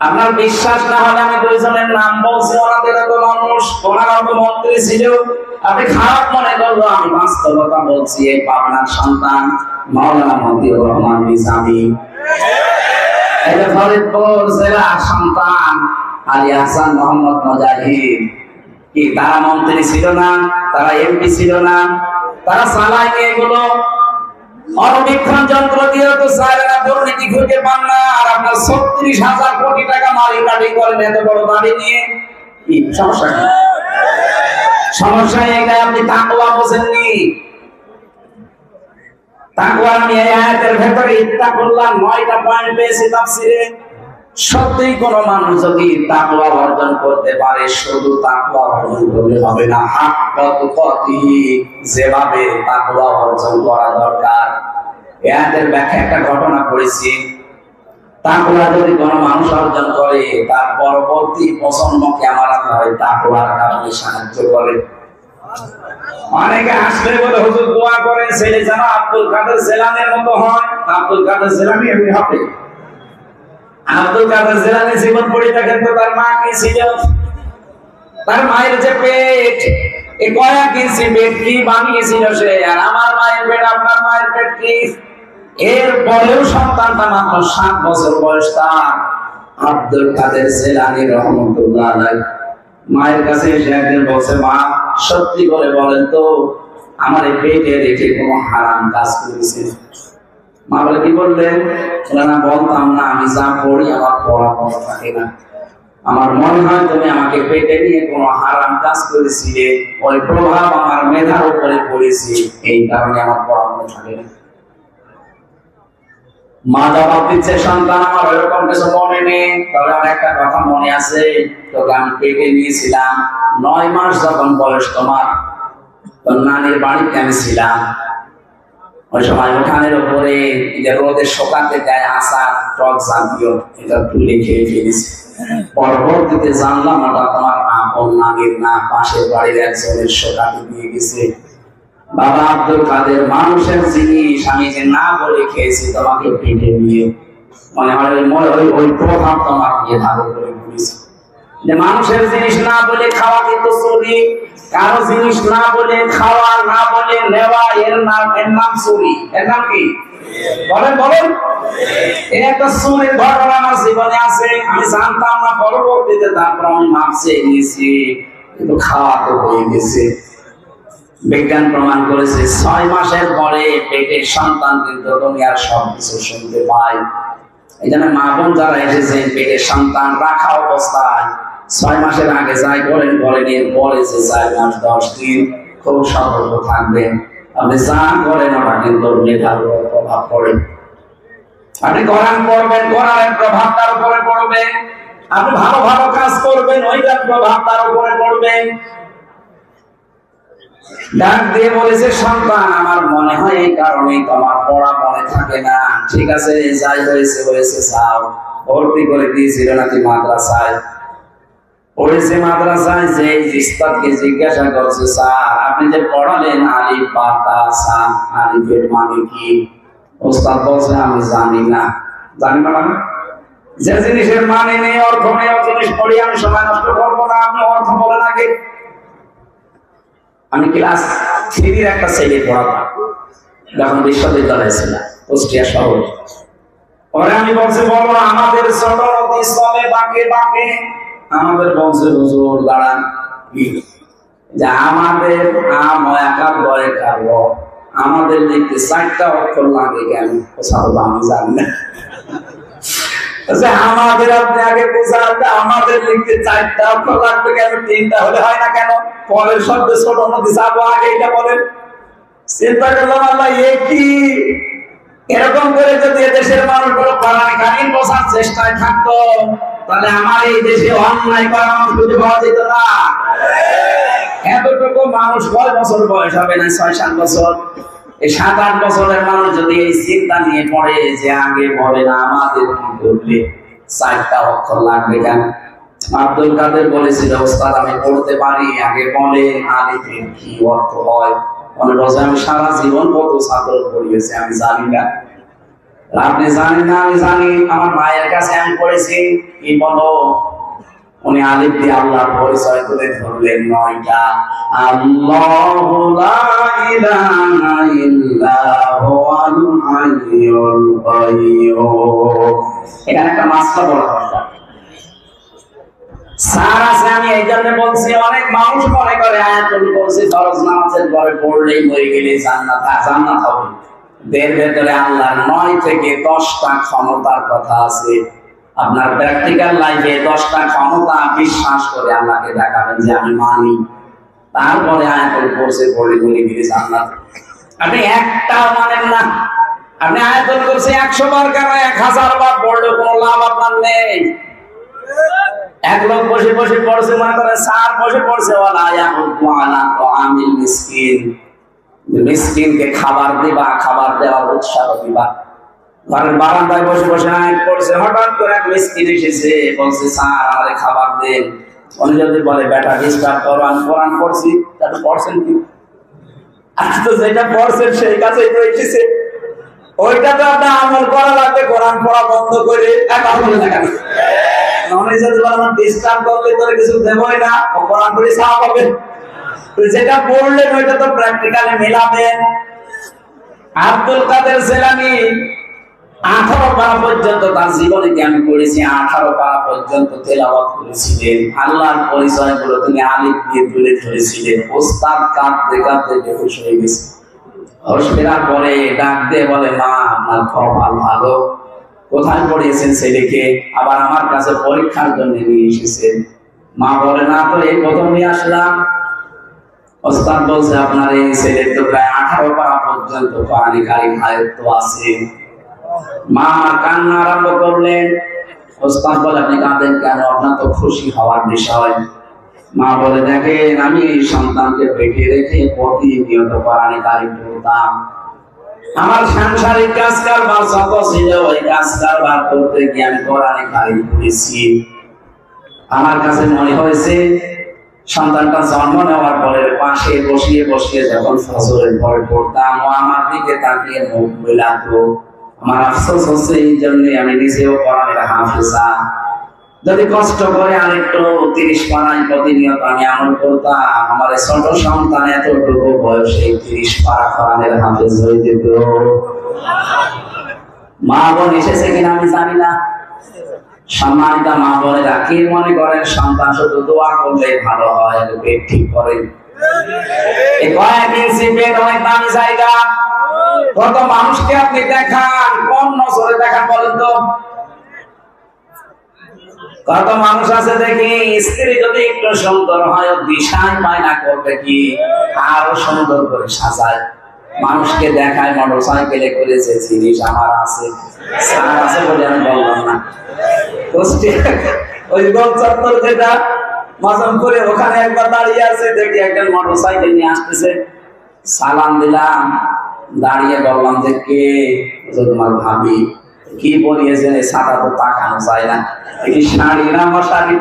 আপনার বিশ্বাস না হলে আমি দুইজনের নাম বলছি, ওনাদের তো মানুষ, ওনারা তো মন্ত্রী ছিল। আপনি খারাপ মনে করলো, আমি বাস্তবতা বলছি। এই পাবনার সন্তান মাওলানা মতিউর রহমান নিজামী, এটা ফরিদপুর জেলার সন্তান আলী হাসান মোহাম্মদ মুজাহিদ। কি তারা মন্ত্রী ছিল না? তারা এমপি ছিল না? তারা চালায়নি এগুলো। অণুবীক্ষণ যন্ত্র দিয়ে তো সারা দুর্নীতি খুঁজে পান না। আর আপনার ৩৬,০০০ কোটি টাকা মারি কাটি করেন এত বড় বাড়ি নিয়ে। কি সমস্যা? সমস্যা এটাই, আপনি তাকওয়া বোঝেননি। তাকওয়া নিয়ে আয়াতের ভেতরে ইত্তাকুল্লাহ ৯টা পয়েন্ট পেয়েছি তাফসীরে। সত্যি কোন মানুষ যদি তাকওয়া অর্জন করতে পারে, শুধু তাকওয়া অর্জন করলে হবে না, হাক্কাতুকাতিহি, যেভাবে তাকওয়া অর্জন করা দরকার। এর ব্যাখ্যা একটা ঘটনা পড়েছি। তাকওয়া যদি কোন মানুষ অর্জন করে, তার পরবর্তী প্রজন্মকে আমার আল্লাহ তাকওয়ার কারণে সাহায্য করে। অনেকে আসলে বলে হুজুর দোয়া করে ছেলে যেন আব্দুল কাদের জেলানির মতো হয়। আব্দুল কাদের জেলানি এমনি হবে? আব্দুল কাদের জেলানি জীবন পড়ে থাকেন তো তার মা কি ছিল? তার মায়ের যে পেট, এই কয়েক ইঞ্চি পেট কি বানিয়েছিল সে? আর আমার মায়ের পেট, আপনার মায়ের পেট কি? এর পরেও সন্তানটা মাত্র 7 বছর বয়স তার। আব্দুল কাদের জেলানি রহমতুল্লাহ আলাইহি মায়ের কাছে এসে একদিন বলছে, মা সত্যি করে বলেন তো, আমার এই পেটে রেখে কোনো হারাম কাজ করেছে? মা বলে, কি বললেন? না বলতাম না, আমি যা পড়ি আমার পড়া মনে থাকে না। আমার মনে হয় তুমি আমাকে পেটে নিয়ে কোনো হারাম কাজ করেছিলে, ওই প্রভাব আমার মেধার উপরে পড়েছে, এই কারণে আমার পড়া মনে থাকে না। মা জবাব দিচ্ছে, সন্তান আমার ওইরকম কিছু মনে নেই, তবে আমার একটা কথা মনে আছে, তোকে আমি পেটে নিয়েছিলাম 9 মাস যখন বয়স তোমার, তোর নানির বাড়িতে আমি ছিলাম। ওই সময় উঠানের উপরে রোদে শোকাতে দেয় আসার টক জাতীয়, এটা তুলে খেয়ে ফেলেছি। পরবর্তীতে জানলাম ওটা তোমার আপন নানির না, পাশের বাড়ির একজনের শোকাতে দিয়ে গেছে। বাবা আব্দুল কাদের, মানুষের জিনিস আমি যে না বলে খেয়েছি তোমাকে পেটে নিয়ে, মনে হয় ওই প্রভাব তোমার মেধার উপরে পড়েছে। যে মানুষের জিনিস না বলে খাওয়া কিন্তু চুরি, কারো জিনিস না বলে খাওয়া, না বলে নেওয়া, এর নাম চুরি। এর নাম কি বলেন? বলেন। এই একটা চুরির ঘটনা আমার জীবনে আছে, আমি জানতাম না, পরবর্তীতে তারপর আমি মাপছে নিয়েছি, কিন্তু খাওয়া তো হয়ে গেছে। বিজ্ঞান প্রমাণ করেছে 6 মাসের পরে পেটের সন্তান কিন্তু দুনিয়ার সবকিছু শুনতে পায়। এই জন্য মা বোন যারা এসেছেন, পেটের সন্তান রাখা অবস্থায় 6 মাসের আগে যাই বলেন এর পরে যে 4 মাস 10 দিন খুব সতর্ক থাকবেন। আপনি যা করেন ওটা কিন্তু মেধার উপর প্রভাব পড়ে। আপনি কোরআন পড়বেন, কোরআনের প্রভাব তার উপরে পড়বে। আপনি ভালো ভালো কাজ করবেন, ওইটার প্রভাব তার উপরে পড়বে। ডাক দিয়ে বলেছে, সন্তান আমার মনে হয় এই কারণে তোমার পড়া মনে থাকে না। ঠিক আছে, যাই হয়েছে হয়েছে, যাও। ভর্তি করে দিয়েছিল নাকি মাদ্রাসায়? পড়েছে মাদ্রাসায়। যে উস্তাদকে জিজ্ঞাসা করছে, স্যার আপনি যে পড়ালেন আলিফ বা তা সা, আলিফের মানে কি? উস্তাদ বলছে, আমি জানি না। জানি না মানে? যে জিনিসের মানে নেই, অর্থ নেই, ও জিনিস পড়ি আমি সময় নষ্ট করবো না, আপনি অর্থ বলেন আগে। আমি ক্লাস 3 একটা ছেলে পড়াতাম যখন বিশ্ববিদ্যালয়ে ছিলাম, কুষ্টিয়া শহর। পরে আমি বলছি, বলো আমাদের ছোট নদী চলে বাঁকে বাঁকে। আমাদের বংশে হুজুর দাঁড়ান, যে আমাদের আম একা বয়ে খাবো, আমাদের লিখতে 4টা অক্ষর লাগে কেন? আমি জানি না। আমাদের আপনি আগে বোঝাতে, আমাদের লিখতে 4টা অক্ষর লাগবে কেন? 3টা হলে হয় না কেন? পরের শব্দে ছোট নদী যাবো আগে, এটা বলেন। চিন্তা করলাম, আল্লাহ কি এরকম করে যদি এদেশের মানুষগুলো কোরআন কারীম বোঝার চেষ্টায় থাকতো, তাহলে আমার এই দেশে অন্যায় করা মানুষ খুঁজে পাওয়া যেত না। এতটুকু মানুষ কয় বছর বয়স হবে না? 6-7 বছর। এই 7-8 বছরের মানুষ যদি এই চিন্তা নিয়ে পড়ে যে আগে বলে না আমাদের কি করলে 4টা অক্ষর লাগবে কেন? আব্দুল কাদের বলেছিল, ওস্তাদ আমি পড়তে পারি, আগে বলে আলিফের কি অর্থ হয়। মনে বলছে, আমি সারা জীবন কত ছাত্র পড়িয়েছি, আমি জানি না। আপনি জানেন না আমি জানি, আমার মায়ের কাছে আমি পড়েছি। কি বলো? উনি আলিফ দিয়ে আল্লাহর পরিচয় তুলে ধরলেন 9টা। আল্লাহু লা ইলাহা ইল্লা হুয়াল হাইয়ুল কাইয়্যুম। এখানে একটা মাসলা বলা দরকার। স্যার আছে, আমি এই জন্য বলছি, অনেক মানুষ মনে করে আয়াতুল কুরসি ফরজ নামাজের পরে পড়লেই হয়ে গেলে জান্নাত হবে। এর ভেতরে আল্লাহর 9 থেকে 10টা ক্ষমতার কথা আছে। আপনার প্র্যাকটিক্যাল লাইফে 10টা ক্ষমতা বিশ্বাস করে আল্লাহকে দেখাবেন যে আমি মানি, তারপরে আয়াতুল কুরসি পড়লে বলে গেলে জান্নাত। আপনি একটাও মানেন না। আপনি আয়াতুল কুরসি 100 বার কেন 1000 বার পড়লে কোনো লাভ আপনার নেই। এক লোক বসে বসে পড়ছে, মনে করে স্যার বসে পড়ছে, ওয়ালা ইয়াহুদ্দু আলা তাআমিল মিসকিন, মিসকিনকে খাবার দিবা, খাবার দেওয়ার উৎসাহ দিবা। ঘরের বারান্দায় বসে বসে আয়াত পড়ছে, হঠাৎ করে এক মিসকিন এসেছে, বলছে স্যার আমারে খাবার দেন। উনি যদি বলে বেটা ডিস্টার্ব করো, আমি কোরআন পড়ছি, তাহলে পড়ছেন কি? আজ তো যেটা পড়ছেন সেই কাছেই তো এসেছে, ওইটা তো আপনার আমল করা লাগবে। কোরআন পড়া বন্ধ করে আমল দেখা না। ডিস্টার্ব করলে তোর কিছু দেবই না, কোরআন পড়ে সাওয়াব পাবে। যেটা পড়লেন ওইটা তো প্র্যাকটিক্যালি মেলাবেন। আব্দুল কাদের জিলানী 18 পারা পর্যন্ত তার জীবনে আমি পড়েছি, 18 পারা পর্যন্ত তেলাওয়াত করেছিলেন। আল্লাহর পরিচয়গুলো তিনি আলিফ দিয়ে তুলে ধরেছিলেন। ওস্তাদ কাঁদতে কাঁদতে বেহুশ হয়ে গেছে। হুশ ফেরার পরে ডাক দিয়ে বলে, মা আপনার কপাল ভালো, কোথায় পড়িয়েছেন ছেলেকে? আবার আমার কাছে পরীক্ষার জন্য নিয়ে এসেছেন। মা বলে, না তো এই প্রথম নিয়ে আসলাম। ওস্তাদ বলছে, আপনার এই ছেলের তো প্রায় 18 পারা পর্যন্ত কোরআনে কারিম আয়াত আছে। মা কান্না আরম্ভ করলেন। ওস্তাদ বলে, আপনি কাঁদেন কেন? আপনার তো খুশি হওয়ার বিষয়। মা বলে, দেখেন আমি এই সন্তানকে পেটে রেখে প্রতিনিয়ত কোরআনে কারিম পড়তাম। আমার সাংসারিক কাজ কারবার যত ছিল, ওই কাজ কারবার করতে গিয়ে আমি কোরআনে কারিম পড়েছি। আমার কাছে মনে হয়েছে সন্তানটা জন্ম নেওয়ার পরে পাশে বসিয়ে বসিয়ে যখন ফজরের পরে পড়তাম, ও আমার দিকে তাকিয়ে মুখ বিলাতো। আমার আফসোস হচ্ছে এই জন্য আমি নিজেও কোরআনের হাফেজা। যদি কষ্ট করে আরেকটু 30 পারায় প্রতিনিয়ত আমি আমল করতাম, আমার ছোট সন্তান এতটুকু বয়সে 30 পারা কোরআনের হাফেজ হয়ে যেত। মা বোন এসেছে কিনা আমি জানি না। সম্মানিত মা বোনেরা, কি মনে করেন সন্তান শুধু দোয়া করলে ভালো হয়? পেট ঠিক করেন। এই কয়েক ইঞ্চি পেট অনেক দামি জায়গা। কত মানুষকে আপনি দেখান, কোন নজরে দেখান বলেন তো? কত মানুষ আছে দেখি, স্ত্রী যদি একটু সুন্দর হয়, দিশায় মায়না করবে কি আরো সুন্দর করে সাজায়, মানুষকে দেখায় মোটর সাইকেলে করেছে, জিনিস আমার আছে, স্যার আছে বলে আমি বললাম না। ওই গোল চত্বর যেটা মজম করে, ওখানে একবার দাঁড়িয়ে আছে, দেখি একজন মোটর সাইকেল নিয়ে আসতেছে। সালাম দিলাম, দাঁড়িয়ে বললাম যে কে? তোমার ভাবি। কি বলিয়েছেন? এই ছাতা তো তাকানো যায় না, কি শাড়ি না মশারি?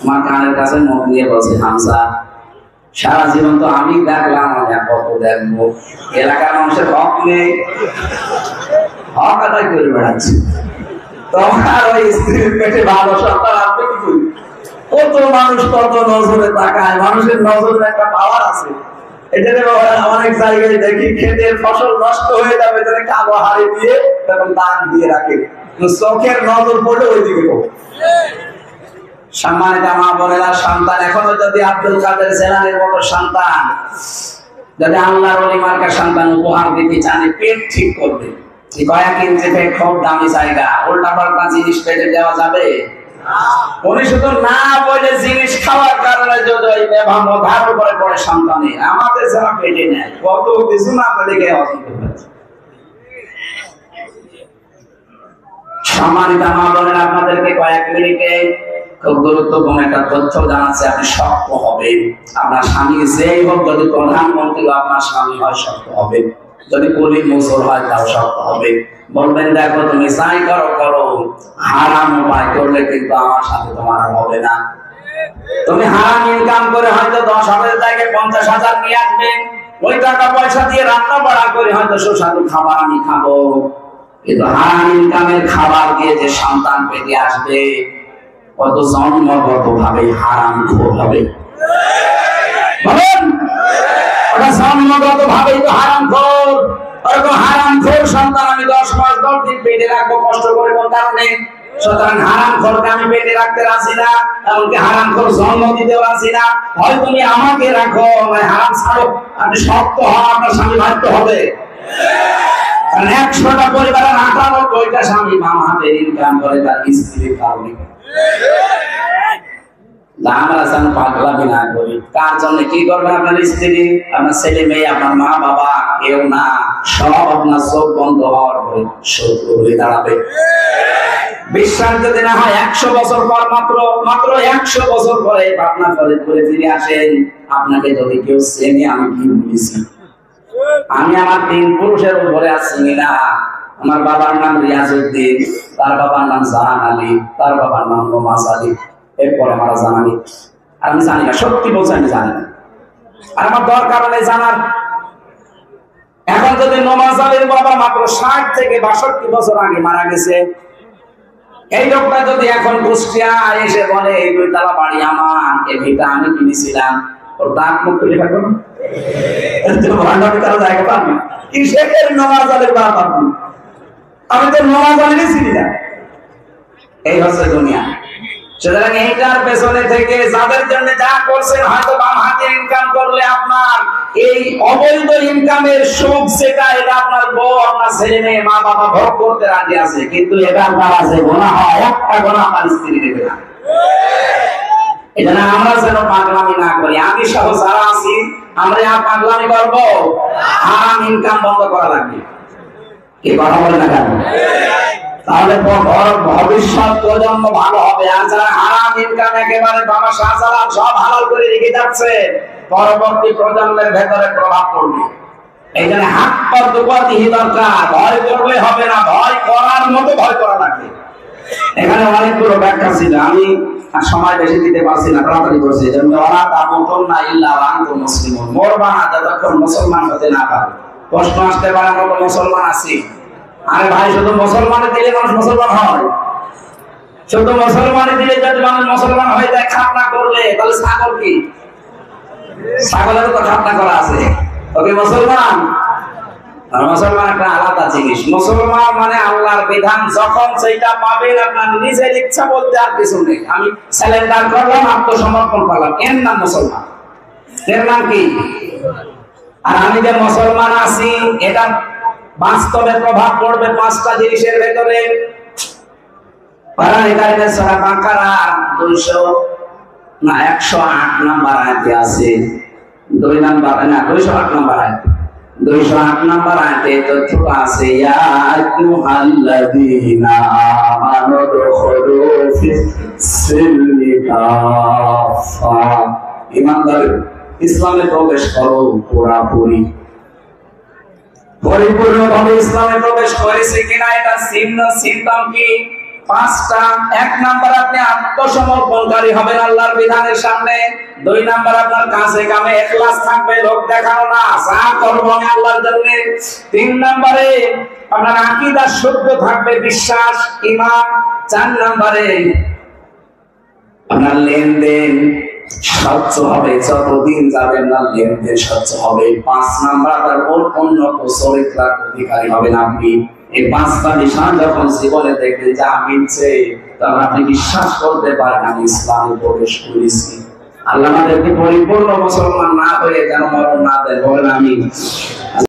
আমার কানের কাছে মুখ নিয়ে বলছে, হামসা সারা জীবন তো আমি দেখলাম, আমি কত দেখবো। এলাকার মানুষের হক নেই, হক আদায় করে বেড়াচ্ছে। তোমার ওই স্ত্রীর পেটে ভালো সন্তান আসবে কি? কত মানুষ কত নজরে তাকায়। মানুষের নজরের একটা পাওয়ার আছে। এটা অনেক জায়গায় দেখি, ক্ষেতের ফসল নষ্ট হয়ে যাবে, কালো হাড়ি দিয়ে তখন দাগ দিয়ে রাখে, চোখের নজর পড়লে ওই দিকে। সম্মানিত মা বোনেরা, সন্তান এখনো যদি আব্দুল কাদের জিলানীর মতো সন্তান, যদি আল্লাহর ওলি মার্কা সন্তান উপহার দিতে চান, পেট ঠিক করবে। কয়েক ইঞ্চি পেট খুব দামি জায়গা, উল্টা পাল্টা জিনিস পেটে দেওয়া যাবে? উনি শুধু না বলে জিনিস খাওয়ার কারণে যদি ওই বেভাম ধার উপরে পড়ে সন্তানে, আমাদের যারা পেটে নেয় কত কিছু না বলে গিয়ে হজম করবে। সম্মানিত মা বোনেরা, আপনাদেরকে কয়েক মিনিটে খুব গুরুত্বপূর্ণ একটা তথ্য জানাচ্ছে। আপনি শক্ত হবেন। আপনার স্বামী যেই হোক, যদি প্রধানমন্ত্রী আপনার স্বামী হয় শক্ত হবে, যদি কলি মুসর হয় তাও শক্ত হবে। বলবেন, দেখো তুমি যাই করো করো, হারাম উপায় করলে কিন্তু আমার সাথে তোমার হবে না। তুমি হারাম ইনকাম করে হয়তো 10,000 জায়গায় 50,000 নিয়ে আসবে, ওই টাকা পয়সা দিয়ে রান্না বাড়া করে হয়তো সুস্বাদু খাবার আমি খাবো। কিন্তু হারাম ইনকামের খাবার দিয়ে যে সন্তান পেটে আসবে কত জন্মগত ভাবে হারাম খোর হবে, বলেন? ওটা জন্মগত ভাবেই তো হারাম খোর। ওরকম হারাম খোর সন্তান আমি 10 মাস 10 দিন পেটে রাখবো কষ্ট করে, কোন কারণে? সুতরাং হারাম খোরকে আমি পেটে রাখতে রাজি না, এমনকি হারাম খোর জন্ম দিতে রাজি না। হয় তুমি আমাকে রাখো, নয় হারাম ছাড়ো। আপনি শক্ত হন, আপনার স্বামী বাধ্য হবে। কারণ 100টা পরিবারের 98টা স্বামী বাম হাতে ইনকাম করে তার স্ত্রীর কারণে। আমরা যেন পাগলামি না করি। কার জন্য কি করবেন? আপনার স্ত্রী, আপনার ছেলে মেয়ে, আপনার মা বাবা, কেউ না। সব আপনার চোখ বন্ধ হওয়ার পরে শত্রু হয়ে দাঁড়াবে। বিশ্বাস যদি না হয় 100 বছর পর, মাত্র 100 বছর পরে পাবনা ফরিদপুরে ফিরে আসেন, আপনাকে যদি কেউ চেনে আমি কি বলেছি, আমি আমার 3 পুরুষের উপরে আছি না। আমার বাবার নাম রিয়াজউদ্দিন, তার বাবার নাম জাহান আলী, তার বাবার নাম নমাজ আলী, এরপরে আমার জানানি। আমি জানি না, সত্যি বলছি আমি জানি না, আর আমার দরকার নেই জানার। এখন যদি নমাজ আলীর বাবা মাত্র 60 থেকে 62 বছর আগে মারা গেছে, এই লোকটা যদি এখন কুষ্টিয়া এসে বলে এই 2 তলা বাড়ি আমার, এই ভিটা আমি কিনেছিলাম, ওর দাঁত মুখ খুলে থাকবো না? জায়গা পাবো কিসের নমাজ আলীর বাবা? আমি তো নমাজ আলীরই চিনি না। এই হচ্ছে দুনিয়া। সুতরাং এইটার পেছনে থেকে যাদের জন্য যা করছেন, হয়তো বাম হাতে ইনকাম করলে আপনার এই অবৈধ ইনকামের সুখ যেটা, এটা আপনার বউ, আপনার ছেলে মেয়ে, মা বাবা ভোগ করতে রাজি আছে, কিন্তু এটার দ্বারা যে গুনাহ হয়, একটা গুনাহ আমার স্ত্রী দেবে না। এজন্য আমরা যেন পাগলামি না করি। আমি সহ যারা আছি আমরা আর পাগলামি করবো, হারাম ইনকাম বন্ধ করা লাগবে। কি কথা বলে না কেন? তাহলে ভবিষ্যৎ প্রজন্ম ভালো হবে। আর যারা হারাম ইনকাম একেবারে বাবা শাহজালাল সব হালাল করে রেখে যাচ্ছে, পরবর্তী প্রজন্মের ভেতরে প্রভাব পড়বে। এই জন্য হাত পর দুপাতিহি দরকার। ভয় করলে হবে না, ভয় করার মতো ভয় করা লাগবে। এখানে অনেকগুলো ব্যাখ্যা ছিল, আমি সময় বেশি দিতে পারছি না, তাড়াতাড়ি করছি। যেমন ওরা তামুতুন না ইল্লা ওয়া আনতুম মুসলিমুন, মরবা না যতক্ষণ মুসলমান হতে না পারো। প্রশ্ন আসতে পারে আমরা তো মুসলমান আছি। আরে ভাই, শুধু মুসলমানে দিলে মানুষ মুসলমান হয়? শুধু মুসলমানে দিলে যদি মানুষ মুসলমান হয়ে যায় খাতনা করলে, তাহলে ছাগল কি? ছাগলেরও তো খাতনা করা আছে, ওকে মুসলমান? আর মুসলমান একটা আলাদা জিনিস। মুসলমান মানে আল্লাহর বিধান যখন সেইটা পাবেন, আপনার নিজের ইচ্ছা বলতে আর কিছু নেই। আমি স্যালেন্ডার করলাম, আত্মসমর্পণ করলাম, এর নাম মুসলমান। এর নাম কি? আর আমি যে মুসলমান আছি, এটা বাস্তবে প্রভাব পড়বে 5টা জিনিসের ভেতরে। সূরা বাকারা 108 নম্বর আয়াতে আছে, 208 নম্বর আয়াত। 208 নম্বর আয়াতে তথ্যটা আছে, ইয়া আইয়ুহাল্লাযীনা আমানু দুখুলু ফিস-সিলমি কাফা, ঈমানদার ইসলামে প্রবেশ করো পুরোপুরি। পরিপূর্ণভাবে ইসলামে প্রবেশ করেছে কিনা এটা সিম্পটম কি? 5টা। 1 নাম্বার, আপনি আত্মসমর্পণকারী হবেন আল্লাহর বিধানের সামনে। 2 নাম্বার, আপনার কাছে কামে ইখলাস থাকবে, লোক দেখানো না, যা করব আমি আল্লাহর জন্য। 3 নাম্বারে আপনার আকীদা শুদ্ধ থাকবে, বিশ্বাস, ঈমান। 4 নাম্বারে আপনার লেনদেন স্বচ্ছ হবে, যতদিন যাবেন না লেনদেন স্বচ্ছ হবে। 5 নাম্বার, আপনার উন্নত চরিত্রের অধিকারী হবেন আপনি। এই 5টা বিষয় যখন জীবনে দেখবেন যা মিলছে, তখন আপনি বিশ্বাস করতে পারেন আমি ইসলামে প্রবেশ করেছি। আল্লাহ আমাদেরকে পরিপূর্ণ মুসলমান না হয়ে যেন মরণ না দেন, বলেন আমিন।